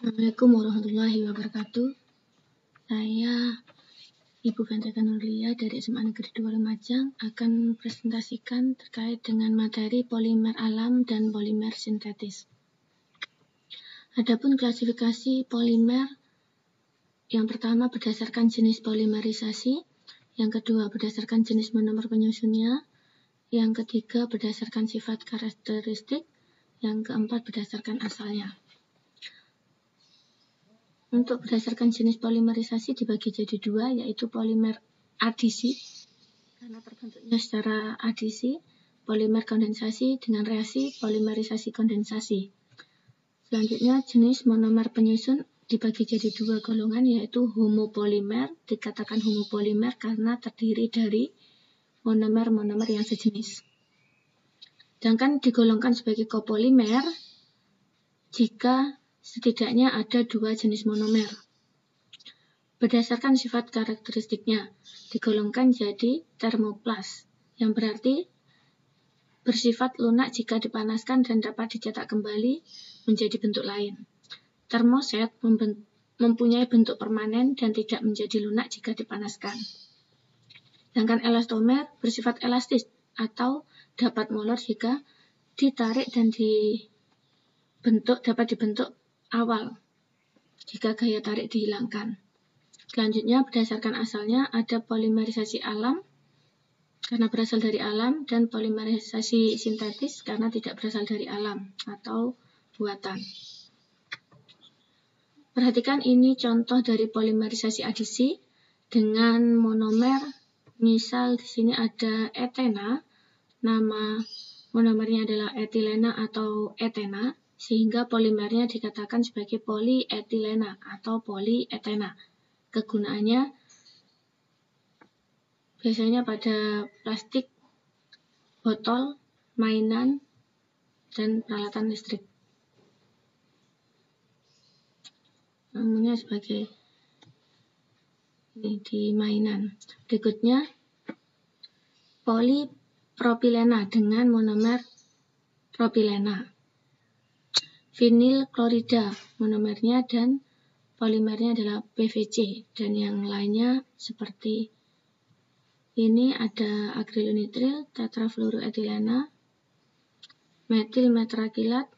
Assalamualaikum warahmatullahi wabarakatuh. Saya Ibu Fentrika Nurlia dari SMA Negeri 2 Lumajang akan presentasikan terkait dengan materi polimer alam dan polimer sintetis. Adapun klasifikasi polimer, yang pertama berdasarkan jenis polimerisasi, yang kedua berdasarkan jenis monomer penyusunnya, yang ketiga berdasarkan sifat karakteristik, yang keempat berdasarkan asalnya. Untuk berdasarkan jenis polimerisasi dibagi jadi dua, yaitu polimer adisi, karena terbentuknya secara adisi, polimer kondensasi dengan reaksi polimerisasi kondensasi. Selanjutnya, jenis monomer penyusun dibagi jadi dua golongan, yaitu homopolimer, dikatakan homopolimer karena terdiri dari monomer-monomer yang sejenis. Sedangkan digolongkan sebagai copolimer jika setidaknya ada dua jenis monomer. Berdasarkan sifat karakteristiknya, digolongkan jadi termoplas, yang berarti bersifat lunak jika dipanaskan dan dapat dicetak kembali menjadi bentuk lain. Termoset mempunyai bentuk permanen dan tidak menjadi lunak jika dipanaskan. Sedangkan elastomer bersifat elastis atau dapat molor jika ditarik dan dapat dibentuk awal jika gaya tarik dihilangkan. Selanjutnya, berdasarkan asalnya ada polimerisasi alam karena berasal dari alam dan polimerisasi sintetis karena tidak berasal dari alam atau buatan. Perhatikan ini contoh dari polimerisasi adisi dengan monomer. Misal di sini ada etena, nama monomernya adalah etilena atau etena, sehingga polimernya dikatakan sebagai polietilena atau polietena. Kegunaannya biasanya pada plastik, botol, mainan, dan peralatan listrik. Namanya sebagai ini di mainan. Berikutnya, polipropilena dengan monomer propilena. Vinyl klorida monomernya dan polimernya adalah PVC, dan yang lainnya seperti ini ada akrilonitril, tetrafluoroetilena, metil metrakilat,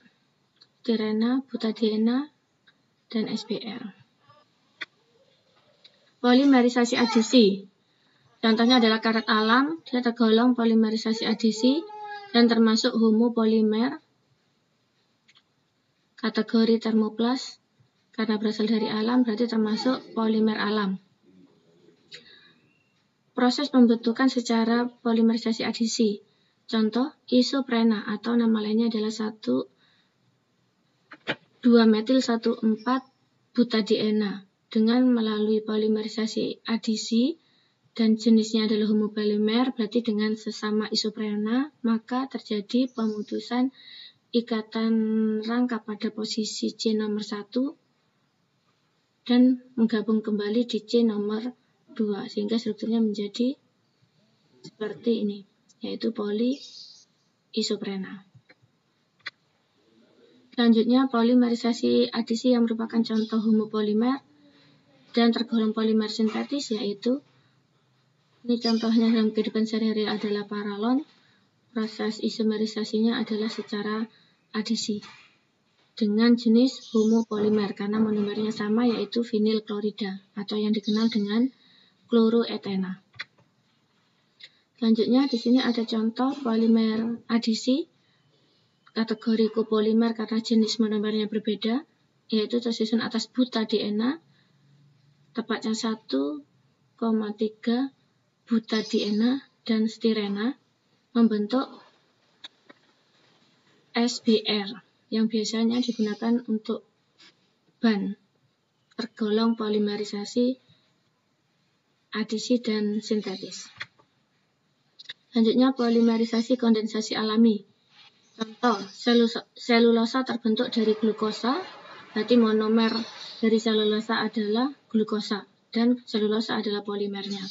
stirena, butadiena, dan SBR. Polimerisasi adisi, contohnya adalah karet alam, dia tergolong polimerisasi adisi dan termasuk homopolimer. Kategori termoplas karena berasal dari alam berarti termasuk polimer alam. Proses pembentukan secara polimerisasi adisi. Contoh isoprena atau nama lainnya adalah 2-metil-1,4-butadiena dengan melalui polimerisasi adisi dan jenisnya adalah homopolimer, berarti dengan sesama isoprena maka terjadi pemutusan ikatan rangka pada posisi C nomor 1 dan menggabung kembali di C nomor 2 sehingga strukturnya menjadi seperti ini, yaitu poliisoprena. Selanjutnya, polimerisasi adisi yang merupakan contoh homopolimer dan tergolong polimer sintetis, yaitu ini contohnya dalam kehidupan sehari-hari adalah paralon. Proses isomerisasinya adalah secara adisi dengan jenis homopolimer karena monomernya sama, yaitu vinyl klorida atau yang dikenal dengan kloroetena. Selanjutnya di sini ada contoh polimer adisi kategori copolimer karena jenis monomernya berbeda, yaitu tersusun atas butadiena, tepatnya 1,3 butadiena dan stirena membentuk SBR yang biasanya digunakan untuk ban, tergolong polimerisasi adisi dan sintetis. Selanjutnya polimerisasi kondensasi alami. Contoh, selulosa terbentuk dari glukosa, berarti monomer dari selulosa adalah glukosa dan selulosa adalah polimernya.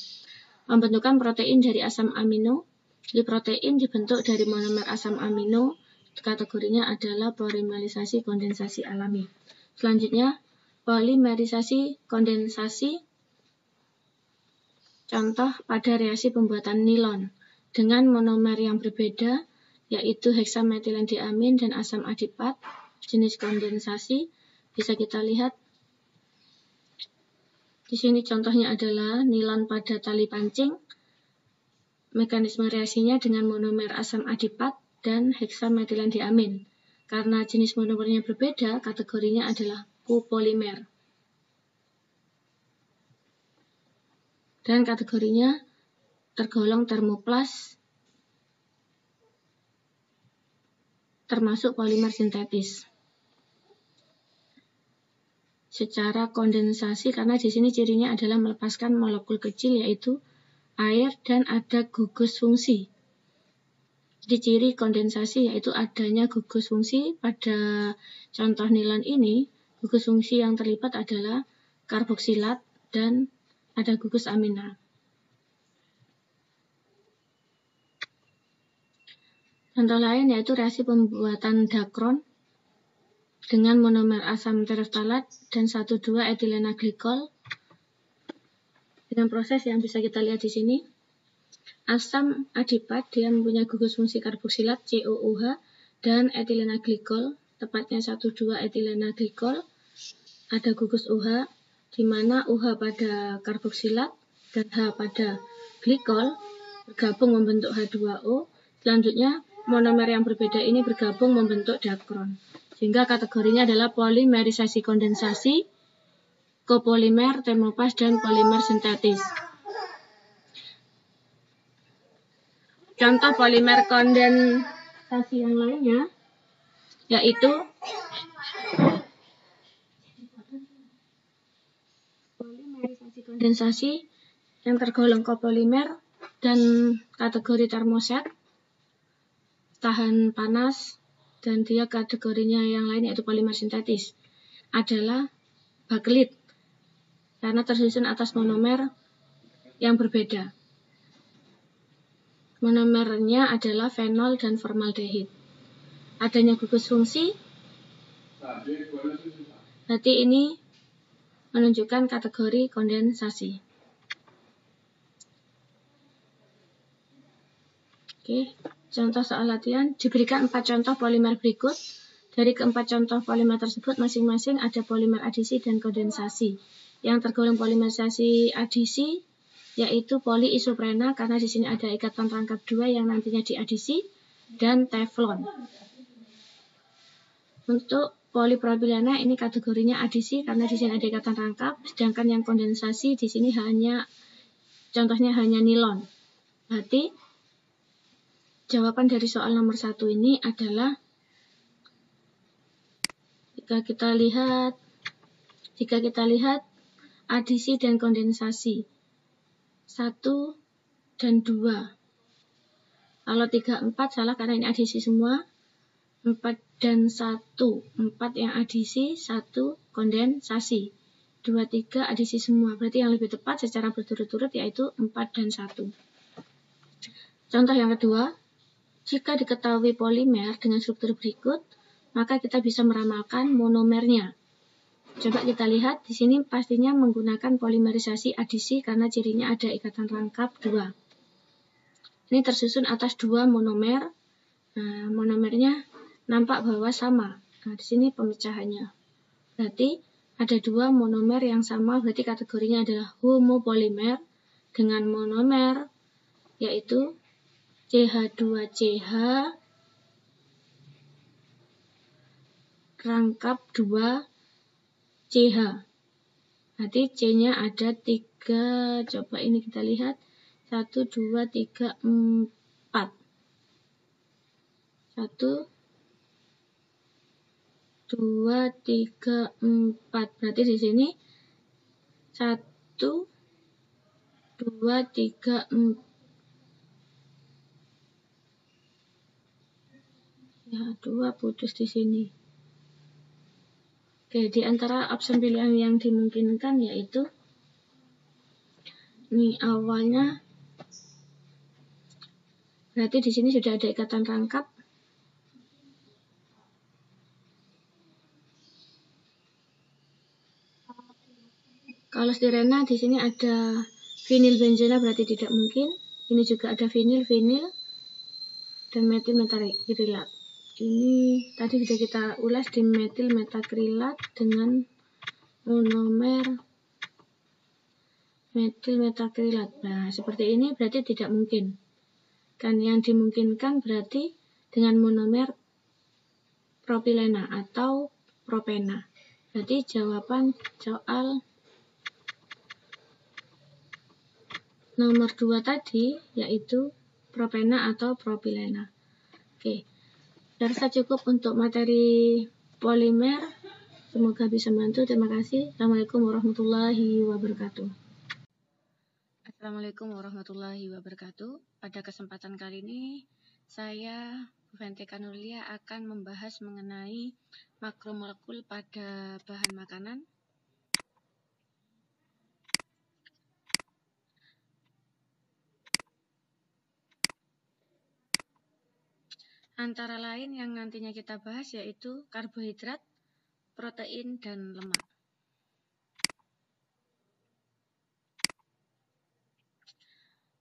Pembentukan protein dari asam amino. Jadi protein dibentuk dari monomer asam amino, kategorinya adalah polimerisasi kondensasi alami. Selanjutnya, polimerisasi kondensasi. Contoh pada reaksi pembuatan nilon dengan monomer yang berbeda, yaitu heksametilendiamin dan asam adipat. Jenis kondensasi bisa kita lihat di sini, contohnya adalah nilon pada tali pancing. Mekanisme reaksinya dengan monomer asam adipat dan heksametilendiamin. Karena jenis monomernya berbeda, kategorinya adalah copolimer. Dan kategorinya tergolong termoplas, termasuk polimer sintetis. Secara kondensasi, karena di sini cirinya adalah melepaskan molekul kecil yaitu air dan ada gugus fungsi. Jadi ciri kondensasi yaitu adanya gugus fungsi. Pada contoh nilon ini, gugus fungsi yang terlibat adalah karboksilat dan ada gugus amina. Contoh lain yaitu reaksi pembuatan dakron dengan monomer asam tereftalat dan 1,2-etilena glikol. Dengan proses yang bisa kita lihat di sini, asam adipat dia mempunyai gugus fungsi karboksilat COOH dan etilena glikol, tepatnya 1,2-etilena glikol. Ada gugus OH, di mana OH pada karboksilat dan H pada glikol bergabung membentuk H2O. Selanjutnya, monomer yang berbeda ini bergabung membentuk dakron. Sehingga kategorinya adalah polimerisasi kondensasi, copolimer, termoplas, dan polimer sintetis. Contoh polimer kondensasi yang lainnya yaitu polimerisasi kondensasi yang tergolong copolimer dan kategori termoset, tahan panas, dan dia kategorinya yang lain yaitu polimer sintetis adalah bakelit karena tersusun atas monomer yang berbeda. Monomernya adalah fenol dan formaldehid. Adanya gugus fungsi, berarti ini menunjukkan kategori kondensasi. Oke, contoh soal latihan, diberikan 4 contoh polimer berikut. Dari keempat contoh polimer tersebut, masing-masing ada polimer adisi dan kondensasi. Yang tergolong polimerisasi adisi yaitu poliisoprena karena di sini ada ikatan rangkap 2 yang nantinya diadisi, dan teflon. Untuk polipropilena ini kategorinya adisi karena di sini ada ikatan rangkap, sedangkan yang kondensasi di sini contohnya hanya nilon. Berarti jawaban dari soal nomor 1 ini adalah jika kita lihat adisi dan kondensasi 1 dan 2. Kalau 3, 4 salah karena ini adisi semua. 4 dan 1. 4 yang adisi, 1 kondensasi. 2, 3 adisi semua. Berarti yang lebih tepat secara berturut-turut yaitu 4 dan 1. Contoh yang kedua, jika diketahui polimer dengan struktur berikut, maka kita bisa meramalkan monomernya. Coba kita lihat, di sini pastinya menggunakan polimerisasi adisi karena cirinya ada ikatan rangkap 2. Ini tersusun atas 2 monomer. Nah, monomernya nampak bahwa sama. Nah, di sini pemecahannya. Berarti ada 2 monomer yang sama, berarti kategorinya adalah homopolimer dengan monomer yaitu CH2CH rangkap 2 CH. Nanti C-nya ada 3, coba ini kita lihat. 1, 2, 3, 4. 1, 2, 3, 4. Berarti di sini 1, 2, 3, 4. Ya, 2 putus di sini. Oke, di antara opsi pilihan yang dimungkinkan yaitu ini awalnya berarti di sini sudah ada ikatan rangkap. Kalau stirena di sini ada vinil benzena berarti tidak mungkin. Ini juga ada vinil dan metil metakrilat. Ini tadi sudah kita ulas di metil metakrilat dengan monomer metil metakrilat. Nah, seperti ini berarti tidak mungkin. Dan yang dimungkinkan berarti dengan monomer propilena atau propena. Berarti jawaban soal nomor 2 tadi yaitu propena atau propilena. Oke, saya cukup untuk materi polimer. Semoga bisa membantu. Terima kasih. Assalamualaikum warahmatullahi wabarakatuh. Assalamualaikum warahmatullahi wabarakatuh. Pada kesempatan kali ini, saya, Bu Fente Kanulia, akan membahas mengenai makromolekul pada bahan makanan. Antara lain yang nantinya kita bahas yaitu karbohidrat, protein, dan lemak.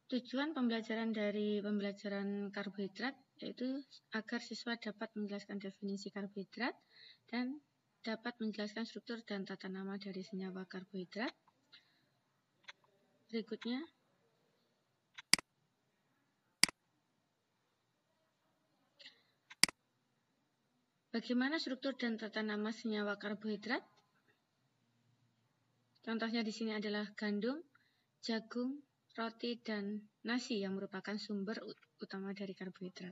Tujuan pembelajaran dari pembelajaran karbohidrat yaitu agar siswa dapat menjelaskan definisi karbohidrat dan dapat menjelaskan struktur dan tata nama dari senyawa karbohidrat. Berikutnya, bagaimana struktur dan tata nama senyawa karbohidrat? Contohnya di sini adalah gandum, jagung, roti, dan nasi yang merupakan sumber utama dari karbohidrat.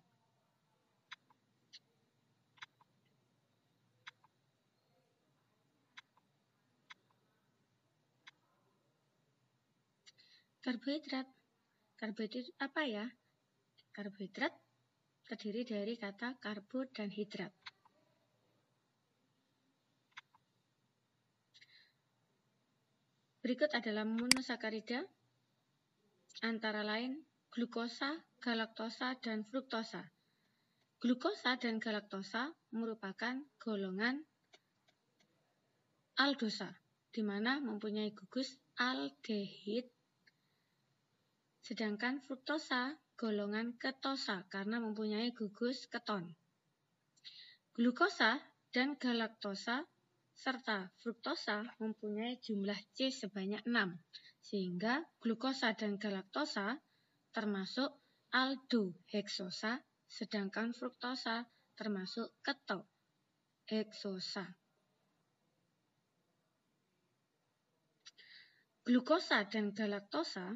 Karbohidrat apa ya? Karbohidrat terdiri dari kata karbo dan hidrat. Berikut adalah monosakarida, antara lain glukosa, galaktosa, dan fruktosa. Glukosa dan galaktosa merupakan golongan aldosa, di mana mempunyai gugus aldehid, sedangkan fruktosa golongan ketosa karena mempunyai gugus keton. Glukosa dan galaktosa serta fruktosa mempunyai jumlah C sebanyak 6, sehingga glukosa dan galaktosa termasuk aldoheksosa, sedangkan fruktosa termasuk ketoheksosa. Glukosa dan galaktosa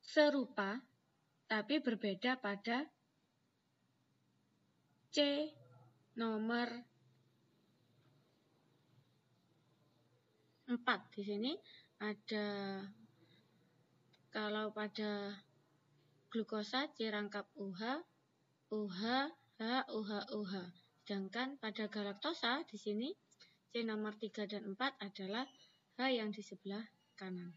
serupa tapi berbeda pada C nomor 4. Di sini ada, kalau pada glukosa C rangkap UH, OH, H, OH, OH. Sedangkan pada galaktosa di sini C nomor 3 dan 4 adalah H yang di sebelah kanan.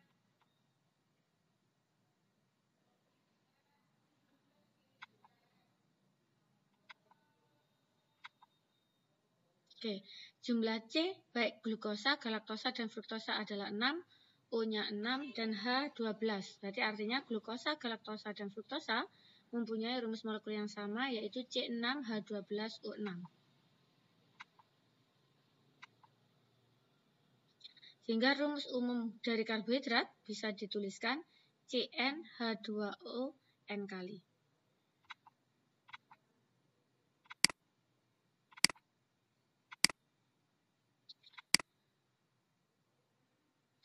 Oke, jumlah C baik glukosa, galaktosa, dan fruktosa adalah 6, O-nya 6, dan H 12. Berarti artinya glukosa, galaktosa, dan fruktosa mempunyai rumus molekul yang sama, yaitu C6H12O6. Sehingga rumus umum dari karbohidrat bisa dituliskan CnH2ON kali.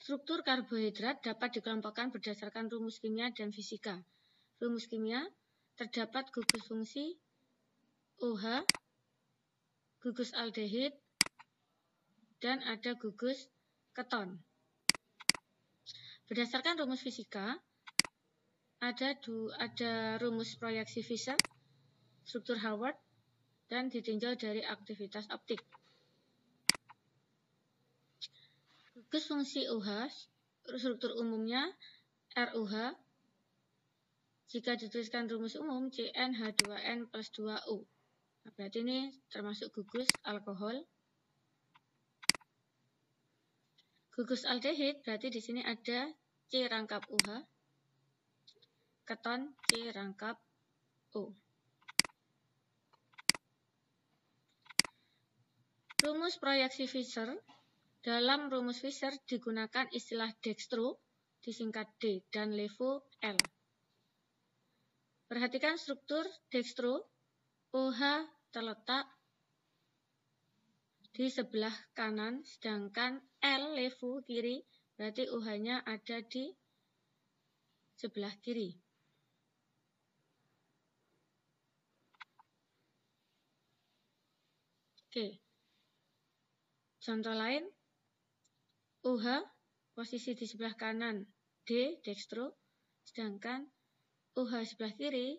Struktur karbohidrat dapat dikelompokkan berdasarkan rumus kimia dan fisika. Rumus kimia terdapat gugus fungsi OH, gugus aldehid, dan ada gugus keton. Berdasarkan rumus fisika, ada rumus proyeksi Fischer, struktur Hayward, dan ditinjau dari aktivitas optik. Gugus fungsi OH, struktur umumnya ROH, jika dituliskan rumus umum CnH2n plus 2O. Nah, berarti ini termasuk gugus alkohol. Gugus aldehid berarti di sini ada C rangkap OH, keton C rangkap O. Rumus proyeksi Fischer. Dalam rumus Fischer digunakan istilah dextro, disingkat D, dan levo L. Perhatikan struktur dextro, OH terletak di sebelah kanan, sedangkan L levo kiri, berarti OH-nya ada di sebelah kiri. Oke. Contoh lain, OH posisi di sebelah kanan D, dextro, sedangkan OH sebelah kiri,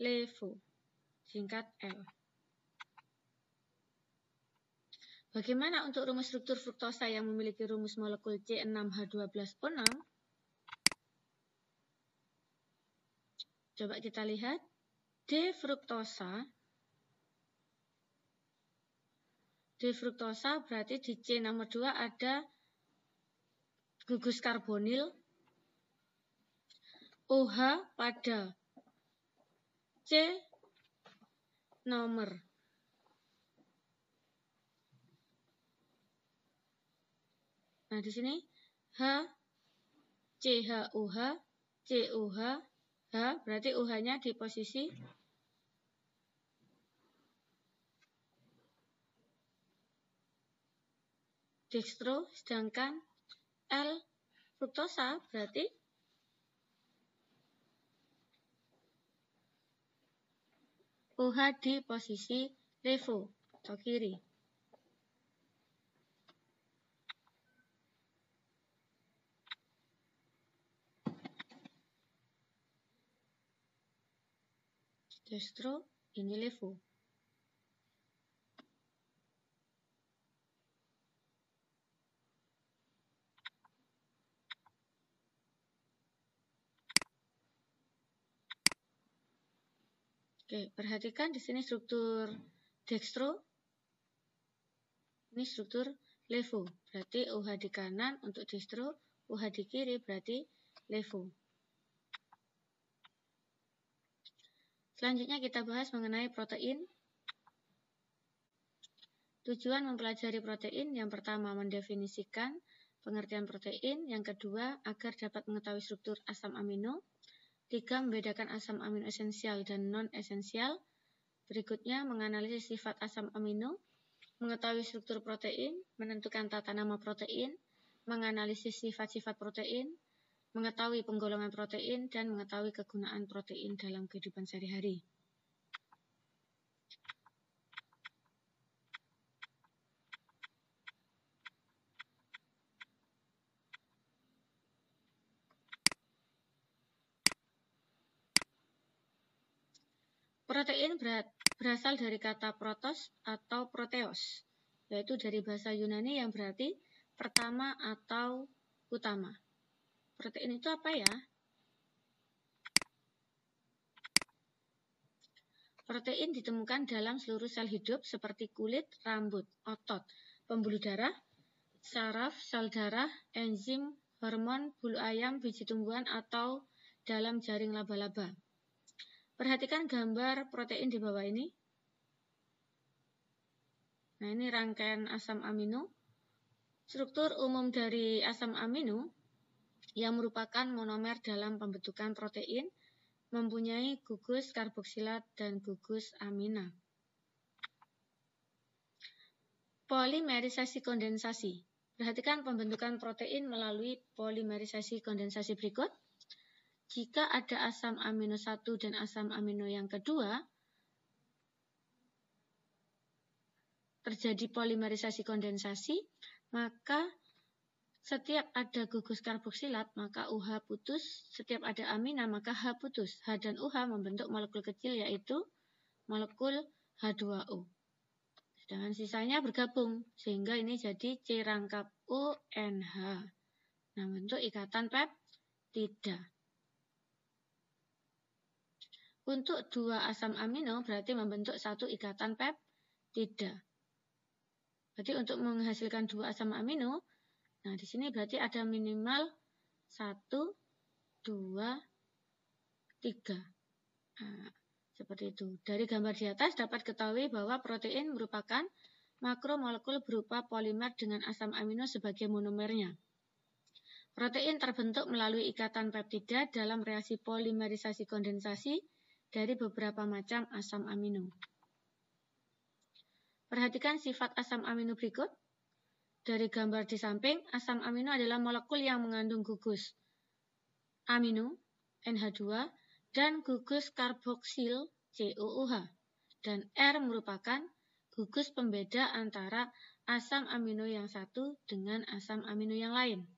levo, singkat L. Bagaimana untuk rumus struktur fruktosa yang memiliki rumus molekul C6H12O6? Coba kita lihat. D-fruktosa berarti di C nomor 2 ada gugus karbonil OH pada C nomor. Nah, di sini H, CHOH, COH, H, berarti OH-nya di posisi dextro, sedangkan L fruktosa berarti OH di posisi levo atau kiri. Dextro, ini levo. Oke, perhatikan di sini struktur dextro. Ini struktur levo. Berarti OH di kanan untuk dextro, OH di kiri berarti levo. Selanjutnya kita bahas mengenai protein. Tujuan mempelajari protein yang pertama mendefinisikan pengertian protein, yang kedua agar dapat mengetahui struktur asam amino, tiga membedakan asam amino esensial dan non-esensial, berikutnya menganalisis sifat asam amino, mengetahui struktur protein, menentukan tata nama protein, menganalisis sifat-sifat protein, mengetahui penggolongan protein, dan mengetahui kegunaan protein dalam kehidupan sehari-hari. Protein berasal dari kata protos atau proteos, yaitu dari bahasa Yunani yang berarti pertama atau utama. Protein itu apa ya? Protein ditemukan dalam seluruh sel hidup seperti kulit, rambut, otot, pembuluh darah, saraf, sel darah, enzim, hormon, bulu ayam, biji tumbuhan, atau dalam jaring laba-laba. Perhatikan gambar protein di bawah ini. Nah, ini rangkaian asam amino. Struktur umum dari asam amino yang merupakan monomer dalam pembentukan protein mempunyai gugus karboksilat dan gugus amina. Polimerisasi kondensasi. Perhatikan pembentukan protein melalui polimerisasi kondensasi berikut. Jika ada asam amino 1 dan asam amino yang kedua, terjadi polimerisasi kondensasi, maka setiap ada gugus karboksilat, maka OH putus. Setiap ada amina, maka H putus. H dan OH membentuk molekul kecil, yaitu molekul H2O. Sedangkan sisanya bergabung, sehingga ini jadi C rangkap ONH. Nah, bentuk ikatan peptida. Untuk dua asam amino berarti membentuk satu ikatan peptida. Berarti untuk menghasilkan dua asam amino, Nah, di sini berarti ada minimal 1, 2, 3. Nah, seperti itu. Dari gambar di atas dapat ketahui bahwa protein merupakan makromolekul berupa polimer dengan asam amino sebagai monomernya. Protein terbentuk melalui ikatan peptida dalam reaksi polimerisasi kondensasi dari beberapa macam asam amino. Perhatikan sifat asam amino berikut. Dari gambar di samping, asam amino adalah molekul yang mengandung gugus amino NH2 dan gugus karboksil COOH, dan R merupakan gugus pembeda antara asam amino yang satu dengan asam amino yang lain.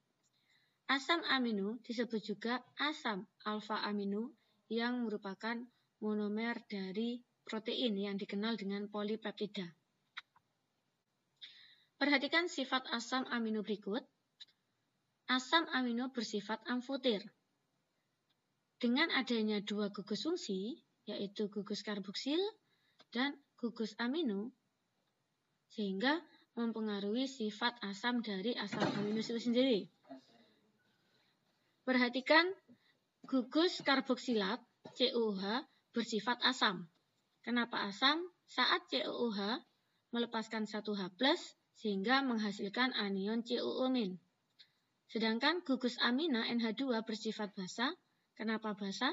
Asam amino disebut juga asam alfa amino yang merupakan monomer dari protein yang dikenal dengan polipeptida. Perhatikan sifat asam amino berikut. Asam amino bersifat amfoter. Dengan adanya dua gugus fungsi, yaitu gugus karboksil dan gugus amino, sehingga mempengaruhi sifat asam dari asam amino itu sendiri. Perhatikan gugus karboksilat COOH bersifat asam. Kenapa asam? Saat COOH melepaskan satu H+, sehingga menghasilkan anion COO-. Sedangkan gugus amina NH2 bersifat basa. Kenapa basa?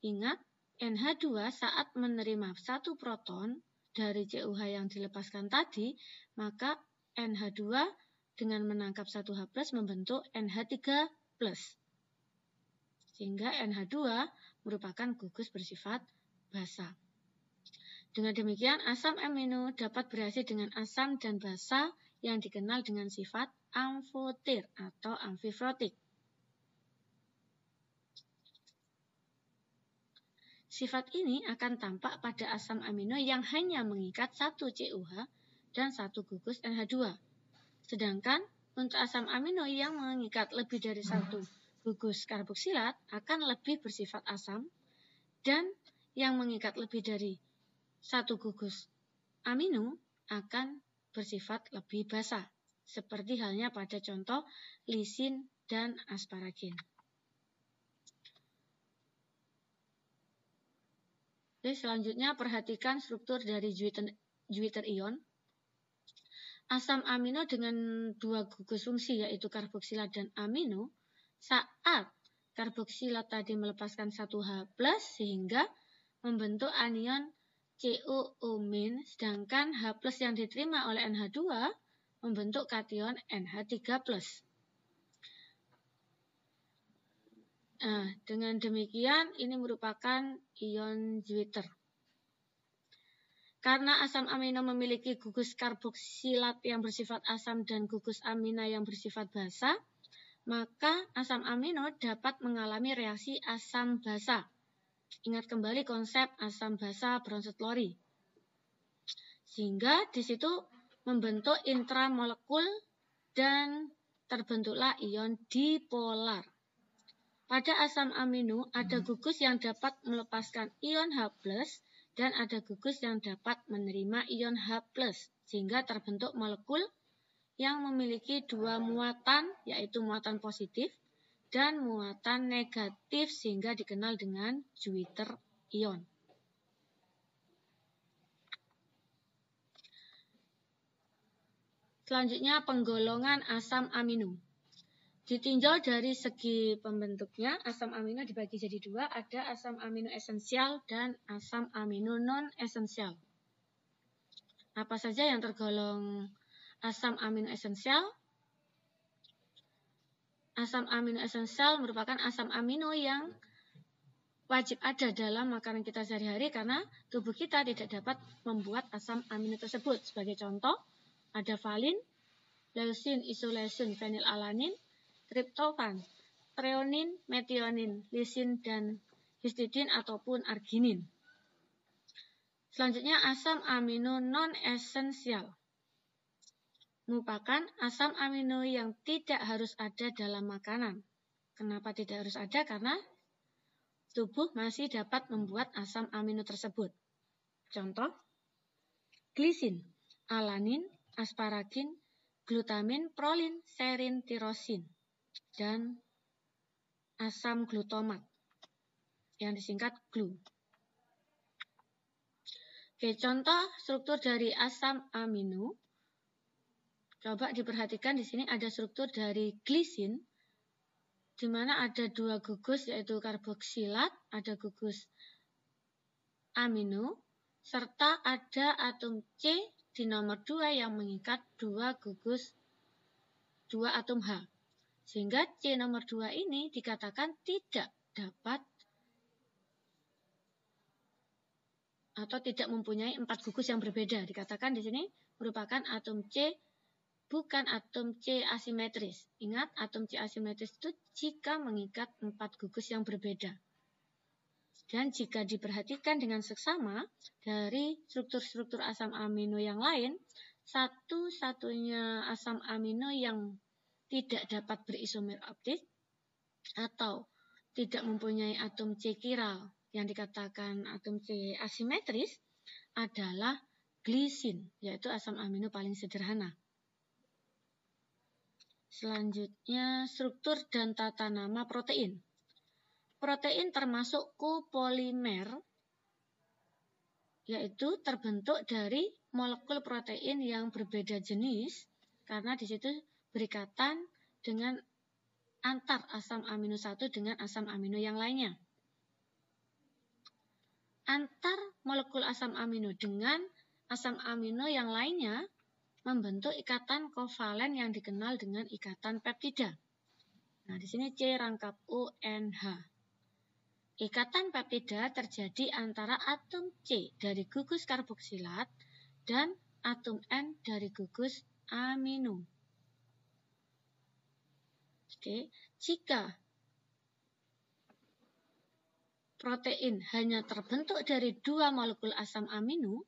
Ingat, NH2 saat menerima satu proton dari COOH yang dilepaskan tadi, maka NH2 dengan menangkap satu H+ membentuk NH3+. Sehingga NH2 merupakan gugus bersifat basa. Dengan demikian, asam amino dapat bereaksi dengan asam dan basa yang dikenal dengan sifat amfoter atau amfifrotik. Sifat ini akan tampak pada asam amino yang hanya mengikat satu COOH dan satu gugus NH2. Sedangkan untuk asam amino yang mengikat lebih dari satu gugus karboksilat akan lebih bersifat asam, dan yang mengikat lebih dari satu gugus amino akan bersifat lebih basa, seperti halnya pada contoh lisin dan asparagin. Oke, selanjutnya perhatikan struktur dari Juiter ion. Asam amino dengan dua gugus fungsi yaitu karboksilat dan amino, saat karboksilat tadi melepaskan satu H+, sehingga membentuk anion COO-, sedangkan H+ yang diterima oleh NH2 membentuk kation NH3+. Nah, dengan demikian ini merupakan ion Juiter. Karena asam amino memiliki gugus karboksilat yang bersifat asam dan gugus amina yang bersifat basa, maka asam amino dapat mengalami reaksi asam basa. Ingat kembali konsep asam basa Bronsted-Lowry. Sehingga di situ membentuk intramolekul dan terbentuklah ion dipolar. Pada asam amino ada gugus yang dapat melepaskan ion H+, dan ada gugus yang dapat menerima ion H+, sehingga terbentuk molekul yang memiliki dua muatan, yaitu muatan positif dan muatan negatif, sehingga dikenal dengan Juiter ion. Selanjutnya penggolongan asam amino. Ditinjau dari segi pembentuknya, asam amino dibagi jadi dua, ada asam amino esensial dan asam amino non-esensial. Apa saja yang tergolong asam amino esensial? Asam amino esensial merupakan asam amino yang wajib ada dalam makanan kita sehari-hari karena tubuh kita tidak dapat membuat asam amino tersebut. Sebagai contoh, ada valin, leucin, isoleucin, fenilalanin, triptofan, treonin, metionin, lisin, dan histidin ataupun arginin. Selanjutnya asam amino non-esensial merupakan asam amino yang tidak harus ada dalam makanan. Kenapa tidak harus ada? Karena tubuh masih dapat membuat asam amino tersebut. Contoh, glisin, alanin, asparagin, glutamin, prolin, serin, tirosin, dan asam glutomat yang disingkat GLU. Oke, contoh struktur dari asam amino. Coba diperhatikan di sini ada struktur dari glisin, di mana ada 2 gugus yaitu karboksilat, ada gugus amino, serta ada atom C di nomor 2 yang mengikat 2 atom H. Sehingga C nomor 2 ini dikatakan tidak dapat atau tidak mempunyai 4 gugus yang berbeda. Dikatakan di sini merupakan atom C, bukan atom C asimetris. Ingat, atom C asimetris itu jika mengikat 4 gugus yang berbeda. Dan jika diperhatikan dengan seksama dari struktur-struktur asam amino yang lain, satu-satunya asam amino yang tidak dapat berisomer optik atau tidak mempunyai atom C chiral yang dikatakan atom C asimetris adalah glisin, yaitu asam amino paling sederhana. Selanjutnya, struktur dan tata nama protein. Protein termasuk kopolimer, yaitu terbentuk dari molekul protein yang berbeda jenis, karena di situ berikatan dengan antar asam amino satu dengan asam amino yang lainnya. Antar molekul asam amino dengan asam amino yang lainnya membentuk ikatan kovalen yang dikenal dengan ikatan peptida. Nah, di sini C rangkap ONH. Ikatan peptida terjadi antara atom C dari gugus karboksilat dan atom N dari gugus amino. Oke, jika protein hanya terbentuk dari 2 molekul asam amino,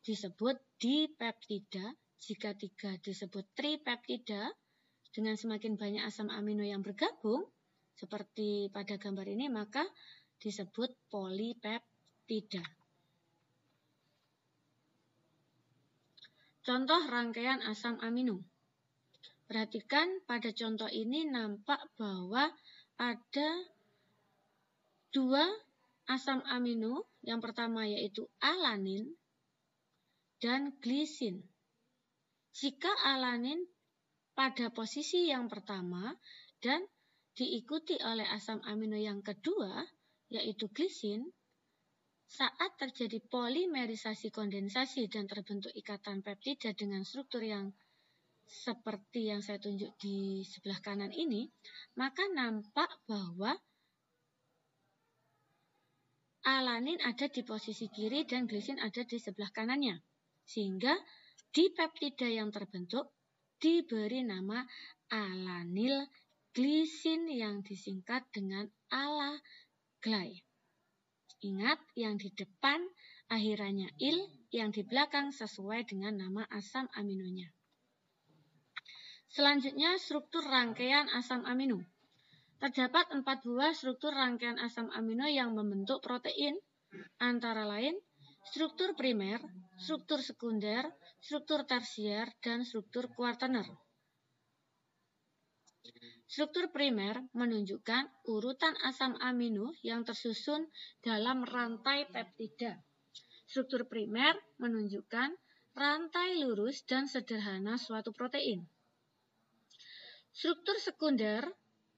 disebut dipeptida. Jika 3 disebut tripeptida. Dengan semakin banyak asam amino yang bergabung, seperti pada gambar ini, maka disebut polipeptida. Contoh rangkaian asam amino. Perhatikan pada contoh ini nampak bahwa ada 2 asam amino, yang pertama yaitu alanin dan glisin. Jika alanin pada posisi yang pertama dan diikuti oleh asam amino yang kedua, yaitu glisin, saat terjadi polimerisasi kondensasi dan terbentuk ikatan peptida dengan struktur yang seperti yang saya tunjuk di sebelah kanan ini, maka nampak bahwa alanin ada di posisi kiri dan glisin ada di sebelah kanannya. Sehingga dipeptida yang terbentuk diberi nama alanil glisin yang disingkat dengan ala-glay. Ingat, yang di depan akhirannya il, yang di belakang sesuai dengan nama asam aminonya. Selanjutnya, struktur rangkaian asam amino. Terdapat 4 buah struktur rangkaian asam amino yang membentuk protein, antara lain struktur primer, struktur sekunder, struktur tersier, dan struktur kuartener. Struktur primer menunjukkan urutan asam amino yang tersusun dalam rantai peptida. Struktur primer menunjukkan rantai lurus dan sederhana suatu protein. Struktur sekunder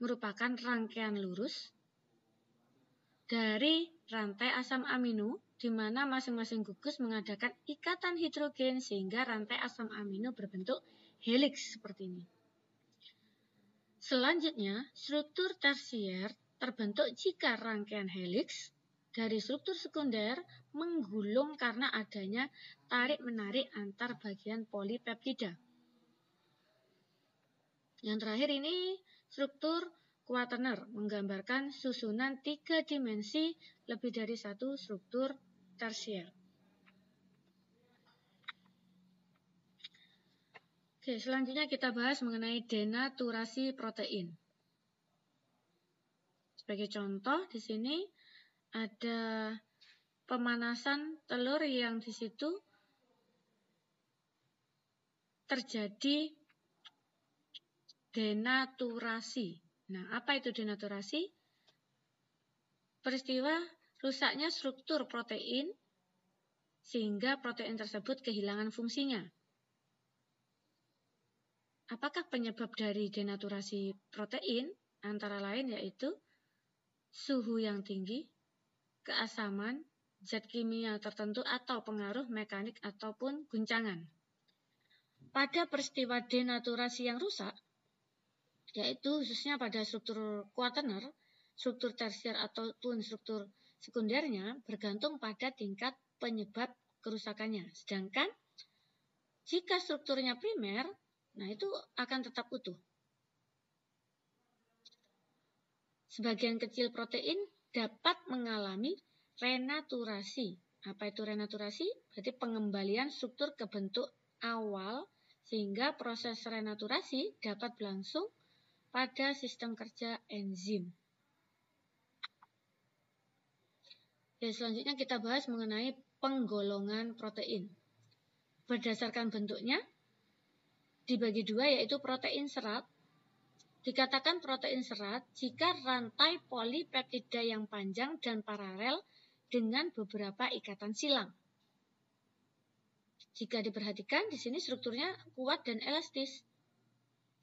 merupakan rangkaian lurus dari rantai asam amino, di mana masing-masing gugus mengadakan ikatan hidrogen sehingga rantai asam amino berbentuk heliks seperti ini. Selanjutnya, struktur tersier terbentuk jika rangkaian heliks dari struktur sekunder menggulung karena adanya tarik-menarik antar bagian polipeptida. Yang terakhir ini struktur kuaterner menggambarkan susunan 3 dimensi lebih dari 1 struktur tersier. Oke, selanjutnya kita bahas mengenai denaturasi protein. Sebagai contoh di sini ada pemanasan telur yang di situ terjadi denaturasi. Nah, apa itu denaturasi? Peristiwa rusaknya struktur protein sehingga protein tersebut kehilangan fungsinya. Apakah penyebab dari denaturasi protein? Antara lain yaitu suhu yang tinggi, keasaman, zat kimia tertentu atau pengaruh mekanik ataupun guncangan. Pada peristiwa denaturasi yang rusak, yaitu khususnya pada struktur kuaterner, struktur tersier ataupun struktur sekundernya bergantung pada tingkat penyebab kerusakannya. Sedangkan jika strukturnya primer, nah itu akan tetap utuh. Sebagian kecil protein dapat mengalami renaturasi. Apa itu renaturasi? Berarti pengembalian struktur ke bentuk awal sehingga proses renaturasi dapat berlangsung pada sistem kerja enzim. Ya, selanjutnya kita bahas mengenai penggolongan protein. Berdasarkan bentuknya, dibagi dua yaitu protein serat. Dikatakan protein serat jika rantai polipeptida yang panjang dan paralel dengan beberapa ikatan silang. Jika diperhatikan, di sini strukturnya kuat dan elastis.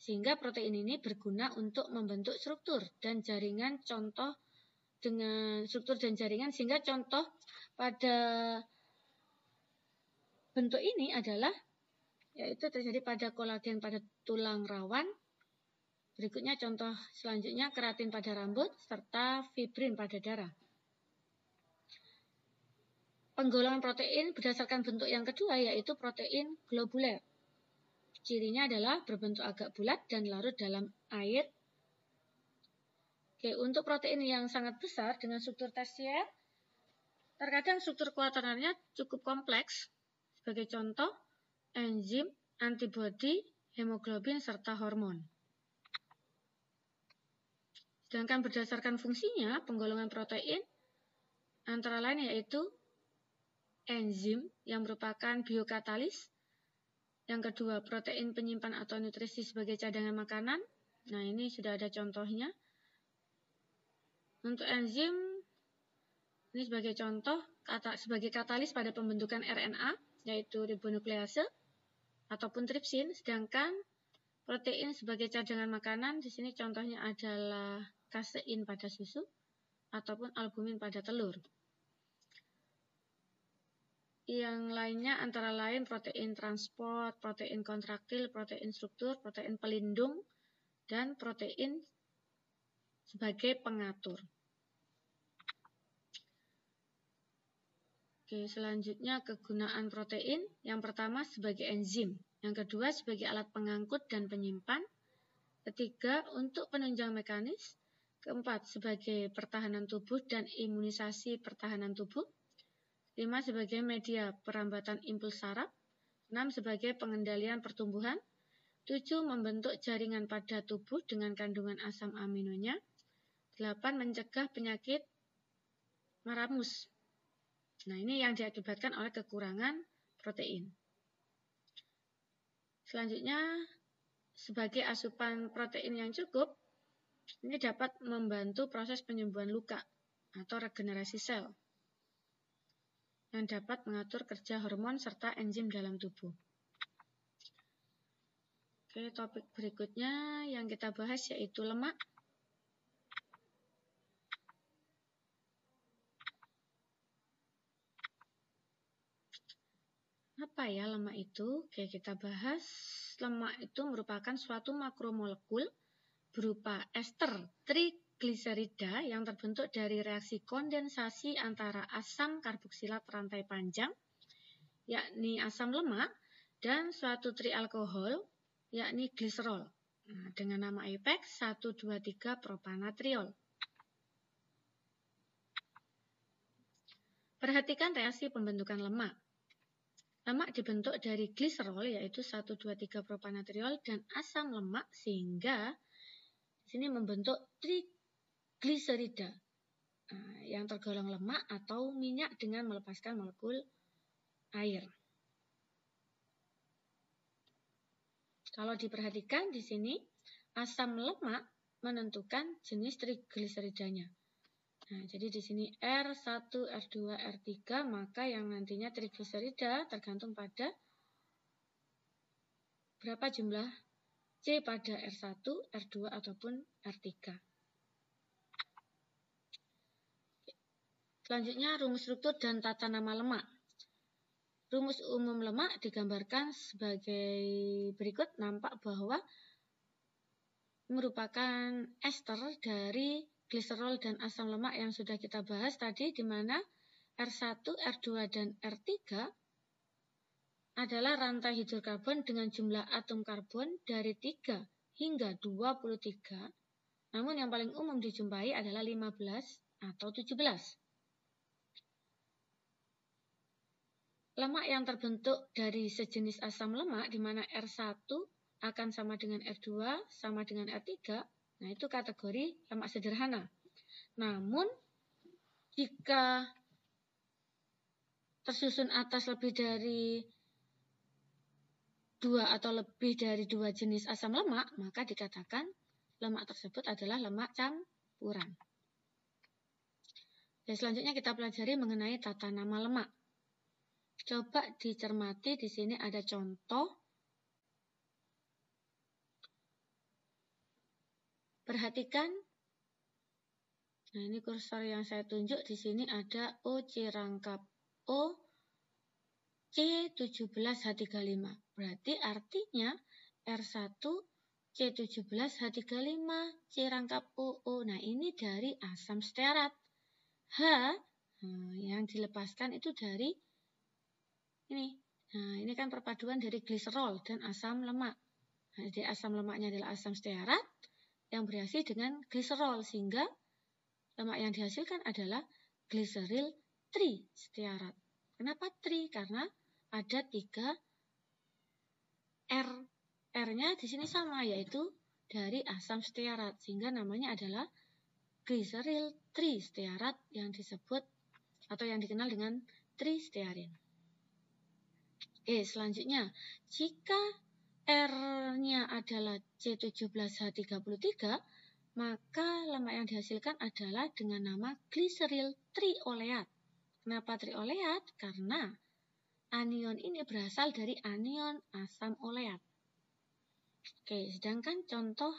Sehingga protein ini berguna untuk membentuk struktur dan jaringan sehingga contoh pada bentuk ini adalah yaitu terjadi pada kolagen pada tulang rawan. Berikutnya contoh selanjutnya keratin pada rambut serta fibrin pada darah. Penggolongan protein berdasarkan bentuk yang kedua yaitu protein globuler. Cirinya adalah berbentuk agak bulat dan larut dalam air. Oke, untuk protein yang sangat besar dengan struktur tersier, terkadang struktur kuaternernya cukup kompleks. Sebagai contoh, enzim, antibodi, hemoglobin, serta hormon. Sedangkan berdasarkan fungsinya, penggolongan protein antara lain yaitu enzim yang merupakan biokatalis. Yang kedua, protein penyimpan atau nutrisi sebagai cadangan makanan. Nah, ini sudah ada contohnya. Untuk enzim, ini sebagai contoh, sebagai katalis pada pembentukan RNA, yaitu ribonuklease ataupun tripsin. Sedangkan protein sebagai cadangan makanan, di sini contohnya adalah kasein pada susu ataupun albumin pada telur. Yang lainnya antara lain protein transport, protein kontraktil, protein struktur, protein pelindung, dan protein sebagai pengatur. Oke, selanjutnya kegunaan protein. Yang pertama sebagai enzim, yang kedua sebagai alat pengangkut dan penyimpan, ketiga untuk penunjang mekanis, keempat sebagai pertahanan tubuh dan imunisasi pertahanan tubuh, 5 sebagai media perambatan impuls saraf, 6 sebagai pengendalian pertumbuhan, 7 membentuk jaringan pada tubuh dengan kandungan asam aminonya, 8 mencegah penyakit Maramus. Nah, ini yang diakibatkan oleh kekurangan protein. Selanjutnya, sebagai asupan protein yang cukup, ini dapat membantu proses penyembuhan luka atau regenerasi sel yang dapat mengatur kerja hormon serta enzim dalam tubuh. Oke, topik berikutnya yang kita bahas yaitu lemak. Apa ya lemak itu? Oke, kita bahas. Lemak itu merupakan suatu makromolekul berupa ester trigliserida yang terbentuk dari reaksi kondensasi antara asam karboksilat rantai panjang, yakni asam lemak, dan suatu trialkohol, yakni gliserol, dengan nama IUPAC 1,2,3-propanatriol. Perhatikan reaksi pembentukan lemak. Lemak dibentuk dari gliserol, yaitu 1,2,3-propanatriol, dan asam lemak, sehingga di sini membentuk trigliserida yang tergolong lemak atau minyak dengan melepaskan molekul air. Kalau diperhatikan di sini, asam lemak menentukan jenis trigliseridanya. Nah, jadi di sini R1, R2, R3, maka yang nantinya trigliserida tergantung pada berapa jumlah C pada R1, R2, ataupun R3. Selanjutnya, rumus struktur dan tata nama lemak. Rumus umum lemak digambarkan sebagai berikut. Nampak bahwa merupakan ester dari gliserol dan asam lemak yang sudah kita bahas tadi, di mana R1, R2, dan R3 adalah rantai hidrokarbon dengan jumlah atom karbon dari 3 hingga 23, namun yang paling umum dijumpai adalah 15 atau 17. Lemak yang terbentuk dari sejenis asam lemak, di mana R1 akan sama dengan R2, sama dengan R3, nah itu kategori lemak sederhana. Namun, jika tersusun atas lebih dari 2 atau lebih dari 2 jenis asam lemak, maka dikatakan lemak tersebut adalah lemak campuran. Dan selanjutnya kita pelajari mengenai tata nama lemak. Coba dicermati, di sini ada contoh. Perhatikan. Nah, ini kursor yang saya tunjuk di sini ada OC rangkap O C17H35. Berarti artinya R1 C17H35 C rangkap OO. Nah, ini dari asam stearat. H yang dilepaskan itu dari ini. Nah, ini kan perpaduan dari gliserol dan asam lemak. Nah, jadi asam lemaknya adalah asam stearat yang bereaksi dengan gliserol, sehingga lemak yang dihasilkan adalah gliseril tristearat. Kenapa tri? Karena ada 3 R. R-nya di sini sama, yaitu dari asam stearat, sehingga namanya adalah gliseril tristearat yang disebut atau yang dikenal dengan tristearin. Oke, selanjutnya, jika R-nya adalah C17H33, maka lemak yang dihasilkan adalah dengan nama gliseril trioleat. Kenapa trioleat? Karena anion ini berasal dari anion asam oleat. Oke, sedangkan contoh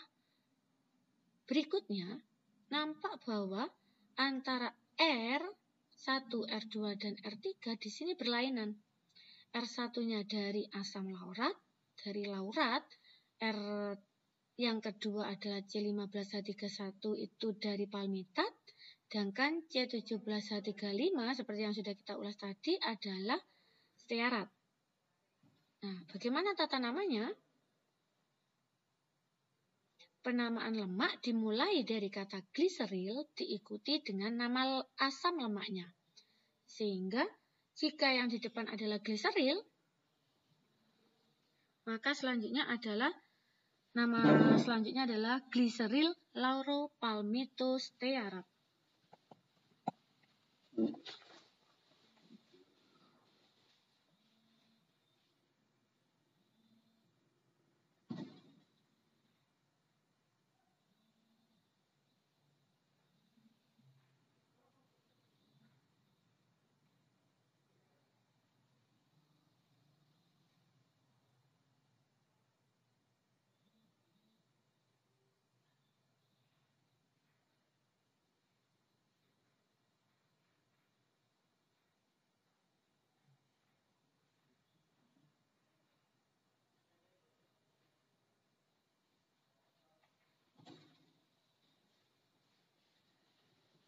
berikutnya nampak bahwa antara R1, R2, dan R3 di sini berlainan. R1-nya dari asam laurat, R yang kedua adalah C15H31 itu dari palmitat, sedangkan C17H35 seperti yang sudah kita ulas tadi adalah stearat. Nah, bagaimana tata namanya? Penamaan lemak dimulai dari kata gliseril diikuti dengan nama asam lemaknya. Sehingga jika yang di depan adalah gliseril, maka selanjutnya adalah nama selanjutnya adalah gliseril lauropalmitostearat.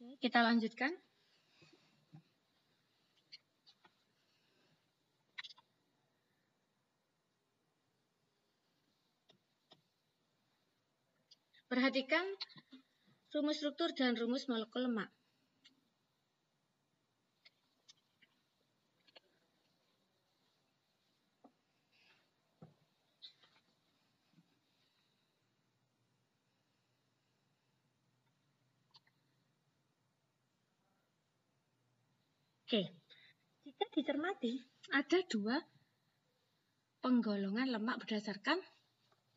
Kita lanjutkan. Perhatikan rumus struktur dan rumus molekul lemak. Oke, jika dicermati, ada 2 penggolongan lemak berdasarkan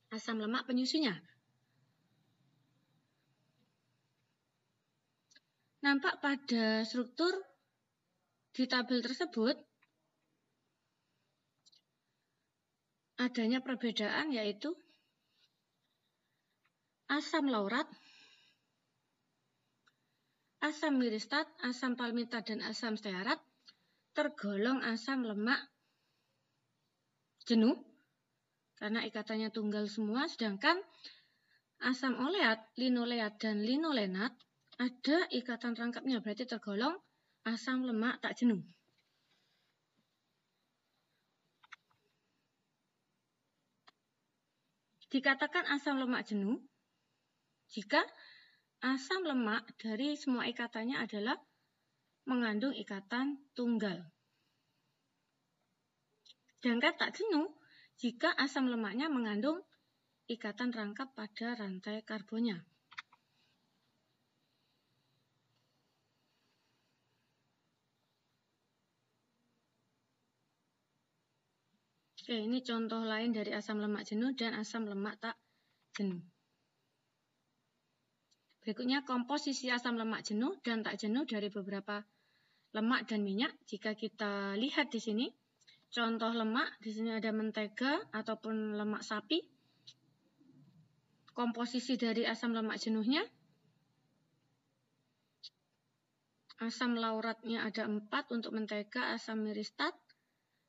asam lemak penyusunnya. Nampak pada struktur di tabel tersebut adanya perbedaan, yaitu asam laurat, asam miristat, asam palmitat, dan asam stearat tergolong asam lemak jenuh karena ikatannya tunggal semua, sedangkan asam oleat, linoleat, dan linolenat ada ikatan rangkapnya, berarti tergolong asam lemak tak jenuh. Dikatakan asam lemak jenuh jika asam lemak dari semua ikatannya adalah mengandung ikatan tunggal. Sedangkan tak jenuh jika asam lemaknya mengandung ikatan rangkap pada rantai karbonnya. Oke, ini contoh lain dari asam lemak jenuh dan asam lemak tak jenuh. Berikutnya komposisi asam lemak jenuh dan tak jenuh dari beberapa lemak dan minyak. Jika kita lihat di sini, contoh lemak, di sini ada mentega ataupun lemak sapi. Komposisi dari asam lemak jenuhnya, asam lauratnya ada 4 untuk mentega, asam miristat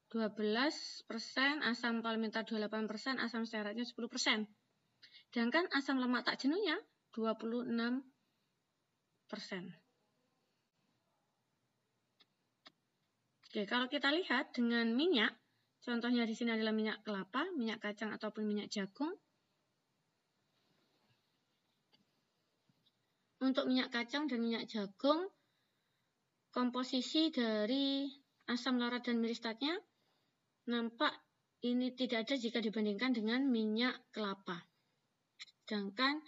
12%, asam palmitat 28%, asam stearatnya 10%. Sedangkan asam lemak tak jenuhnya 26%. Oke, kalau kita lihat dengan minyak, contohnya di sini adalah minyak kelapa, minyak kacang ataupun minyak jagung. Untuk minyak kacang dan minyak jagung, komposisi dari asam laurat dan miristatnya nampak ini tidak ada jika dibandingkan dengan minyak kelapa. Sedangkan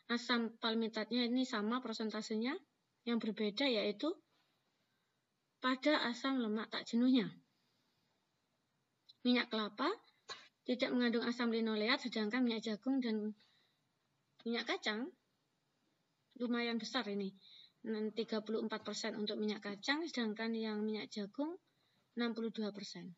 asam palmitatnya ini sama persentasenya, yang berbeda yaitu pada asam lemak tak jenuhnya. Minyak kelapa tidak mengandung asam linoleat, sedangkan minyak jagung dan minyak kacang lumayan besar ini. 34% untuk minyak kacang, sedangkan yang minyak jagung 62%.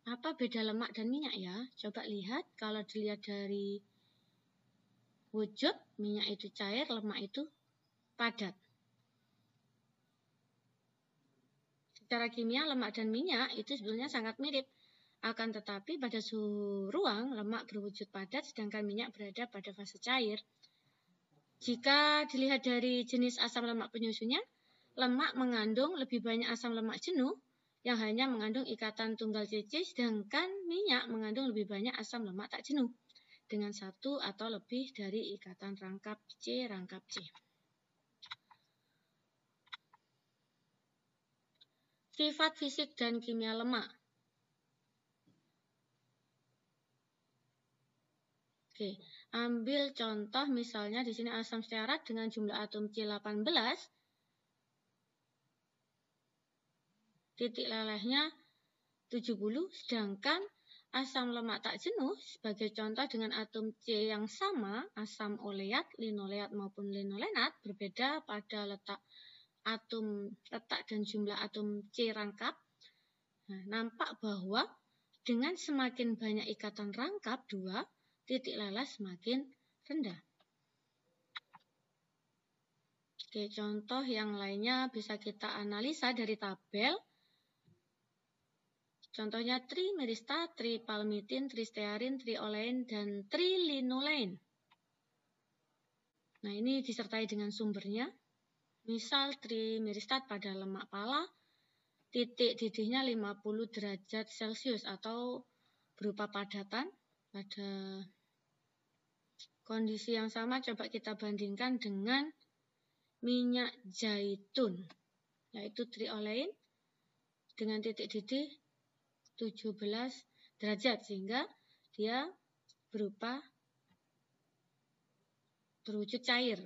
Apa beda lemak dan minyak ya? Coba lihat, kalau dilihat dari wujud, minyak itu cair, lemak itu padat. Secara kimia, lemak dan minyak itu sebenarnya sangat mirip. Akan tetapi pada suhu ruang, lemak berwujud padat, sedangkan minyak berada pada fase cair. Jika dilihat dari jenis asam lemak penyusunnya, lemak mengandung lebih banyak asam lemak jenuh yang hanya mengandung ikatan tunggal CC, sedangkan minyak mengandung lebih banyak asam lemak tak jenuh dengan 1 atau lebih dari ikatan rangkap C. Sifat fisik dan kimia lemak. Oke, ambil contoh misalnya di sini asam stearat dengan jumlah atom C18, titik lelehnya 70, sedangkan asam lemak tak jenuh sebagai contoh dengan atom C yang sama, asam oleat, linoleat maupun linolenat, berbeda pada letak dan jumlah atom C rangkap. Nah, nampak bahwa dengan semakin banyak ikatan rangkap 2, titik leleh semakin rendah. Oke, contoh yang lainnya bisa kita analisa dari tabel. Contohnya trimiristat, tripalmitin, tristearin, triolein, dan trilinolein. Nah, ini disertai dengan sumbernya. Misal trimiristat pada lemak pala, titik didihnya 50 derajat Celcius atau berupa padatan. Pada kondisi yang sama coba kita bandingkan dengan minyak zaitun, yaitu triolein dengan titik didih 17 derajat, sehingga dia berwujud cair.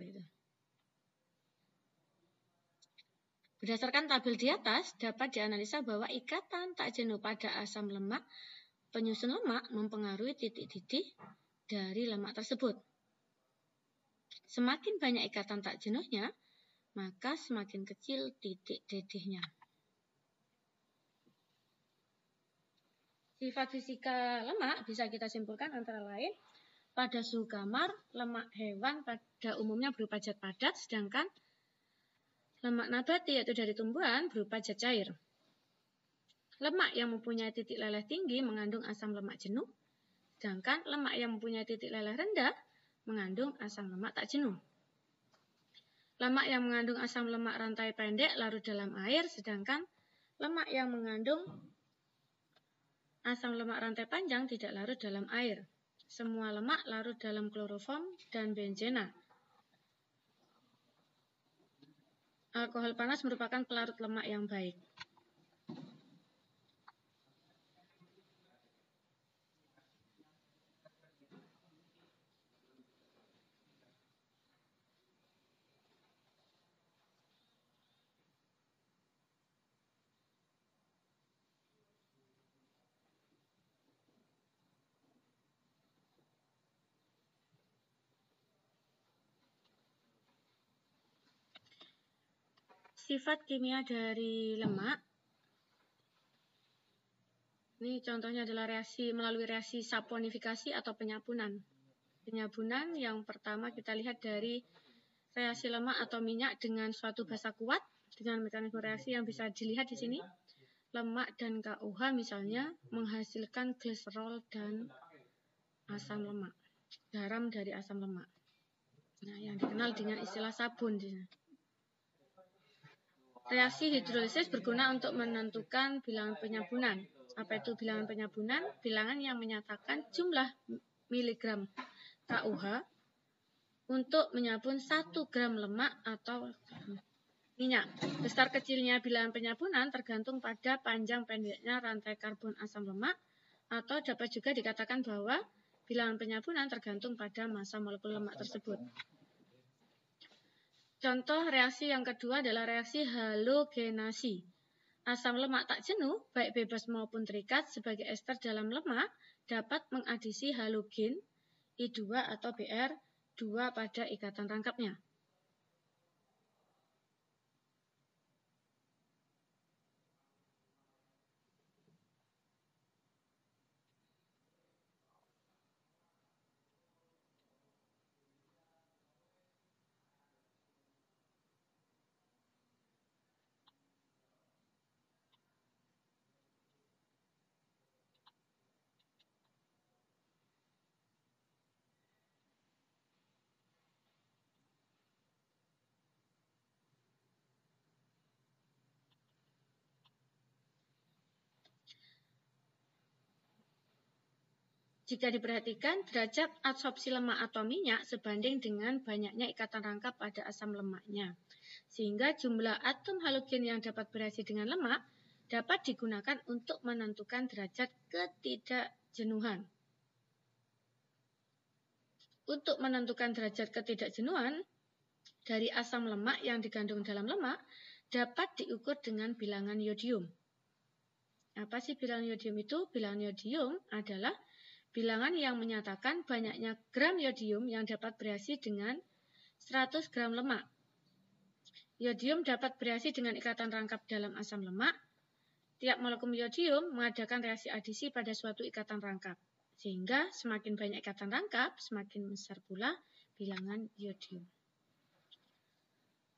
Berdasarkan tabel di atas, dapat dianalisa bahwa ikatan tak jenuh pada asam lemak penyusun lemak mempengaruhi titik didih dari lemak tersebut. Semakin banyak ikatan tak jenuhnya, maka semakin kecil titik didihnya. Sifat fisika lemak bisa kita simpulkan antara lain, pada suhu kamar, lemak hewan pada umumnya berupa zat padat, sedangkan lemak nabati yaitu dari tumbuhan berupa zat cair. Lemak yang mempunyai titik leleh tinggi mengandung asam lemak jenuh, sedangkan lemak yang mempunyai titik leleh rendah mengandung asam lemak tak jenuh. Lemak yang mengandung asam lemak rantai pendek larut dalam air, sedangkan lemak yang mengandung asam lemak rantai panjang tidak larut dalam air. Semua lemak larut dalam kloroform dan benzena. Alkohol panas merupakan pelarut lemak yang baik. Sifat kimia dari lemak, ini contohnya adalah melalui reaksi saponifikasi atau penyapunan. Penyapunan yang pertama kita lihat dari reaksi lemak atau minyak dengan suatu basa kuat dengan mekanisme reaksi yang bisa dilihat di sini. Lemak dan KUH misalnya menghasilkan glycerol dan asam lemak, garam dari asam lemak. Nah, yang dikenal dengan istilah sabun di sini. Reaksi hidrolisis berguna untuk menentukan bilangan penyabunan. Apa itu bilangan penyabunan? Bilangan yang menyatakan jumlah miligram KUH untuk menyabun 1 gram lemak atau minyak. Besar kecilnya bilangan penyabunan tergantung pada panjang pendeknya rantai karbon asam lemak, atau dapat juga dikatakan bahwa bilangan penyabunan tergantung pada massa molekul lemak tersebut. Contoh reaksi yang kedua adalah reaksi halogenasi. Asam lemak tak jenuh, baik bebas maupun terikat sebagai ester dalam lemak, dapat mengadisi halogen I2 atau Br2 pada ikatan rangkapnya. Jika diperhatikan, derajat adsorpsi lemak atau minyak sebanding dengan banyaknya ikatan rangkap pada asam lemaknya. Sehingga jumlah atom halogen yang dapat bereaksi dengan lemak dapat digunakan untuk menentukan derajat ketidakjenuhan. Untuk menentukan derajat ketidakjenuhan dari asam lemak yang digandung dalam lemak dapat diukur dengan bilangan yodium. Apa sih bilangan yodium itu? Bilangan yodium adalah bilangan yang menyatakan banyaknya gram yodium yang dapat bereaksi dengan 100 gram lemak. Yodium dapat bereaksi dengan ikatan rangkap dalam asam lemak. Tiap molekul yodium mengadakan reaksi adisi pada suatu ikatan rangkap. Sehingga semakin banyak ikatan rangkap, semakin besar pula bilangan yodium.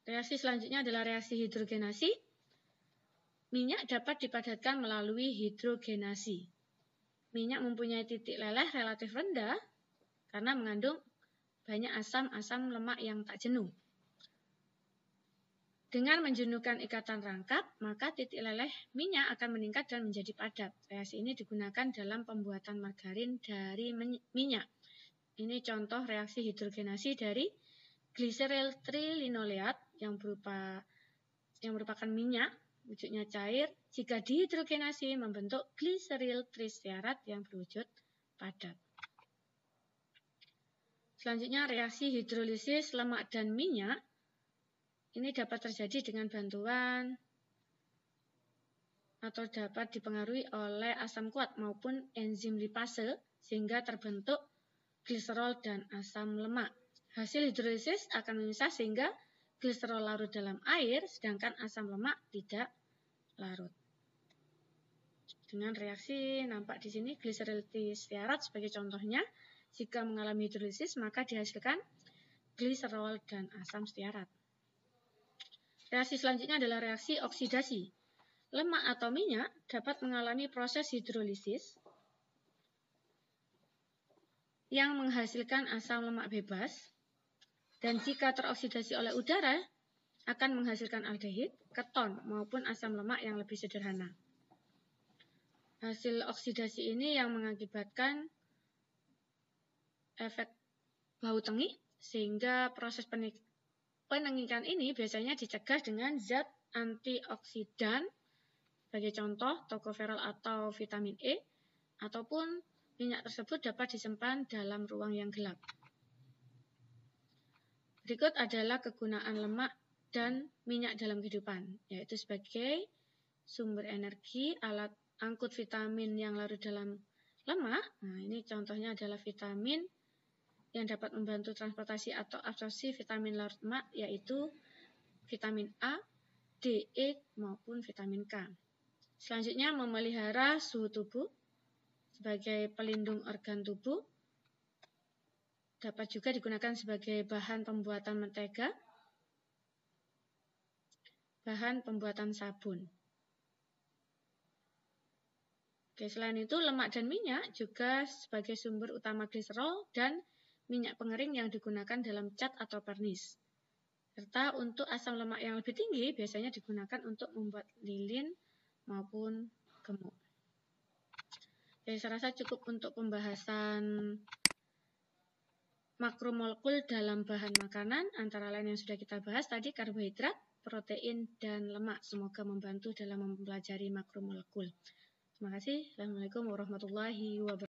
Reaksi selanjutnya adalah reaksi hidrogenasi. Minyak dapat dipadatkan melalui hidrogenasi. Minyak mempunyai titik leleh relatif rendah karena mengandung banyak asam lemak yang tak jenuh. Dengan menjenuhkan ikatan rangkap, maka titik leleh minyak akan meningkat dan menjadi padat. Reaksi ini digunakan dalam pembuatan margarin dari minyak. Ini contoh reaksi hidrogenasi dari gliseryl trilinoleat yang merupakan minyak, wujudnya cair. Jika dihidrogenasi membentuk gliseryl tristearat yang berwujud padat. Selanjutnya reaksi hidrolisis lemak dan minyak. Ini dapat terjadi dengan bantuan atau dapat dipengaruhi oleh asam kuat maupun enzim lipase sehingga terbentuk gliserol dan asam lemak. Hasil hidrolisis akan memisah sehingga gliserol larut dalam air sedangkan asam lemak tidak larut. Dengan reaksi nampak di sini gliserolitis stearat sebagai contohnya, jika mengalami hidrolisis maka dihasilkan gliserol dan asam stearat. Reaksi selanjutnya adalah reaksi oksidasi. Lemak atau minyak dapat mengalami proses hidrolisis yang menghasilkan asam lemak bebas, dan jika teroksidasi oleh udara akan menghasilkan aldehid, keton maupun asam lemak yang lebih sederhana. Hasil oksidasi ini yang mengakibatkan efek bau tengik, sehingga proses penengikan ini biasanya dicegah dengan zat antioksidan, sebagai contoh tokoferol atau vitamin E, ataupun minyak tersebut dapat disimpan dalam ruang yang gelap. Berikut adalah kegunaan lemak dan minyak dalam kehidupan, yaitu sebagai sumber energi, alat angkut vitamin yang larut dalam lemak. Nah, ini contohnya adalah vitamin yang dapat membantu transportasi atau absorpsi vitamin larut lemak, yaitu vitamin A, D, E, maupun vitamin K. Selanjutnya, memelihara suhu tubuh sebagai pelindung organ tubuh. Dapat juga digunakan sebagai bahan pembuatan mentega, bahan pembuatan sabun. Oke, selain itu, lemak dan minyak juga sebagai sumber utama gliserol dan minyak pengering yang digunakan dalam cat atau pernis. Serta untuk asam lemak yang lebih tinggi biasanya digunakan untuk membuat lilin maupun gemuk. Jadi saya rasa cukup untuk pembahasan makromolekul dalam bahan makanan, antara lain yang sudah kita bahas tadi karbohidrat, protein, dan lemak. Semoga membantu dalam mempelajari makromolekul. Terima kasih. Assalamualaikum warahmatullahi wabarakatuh.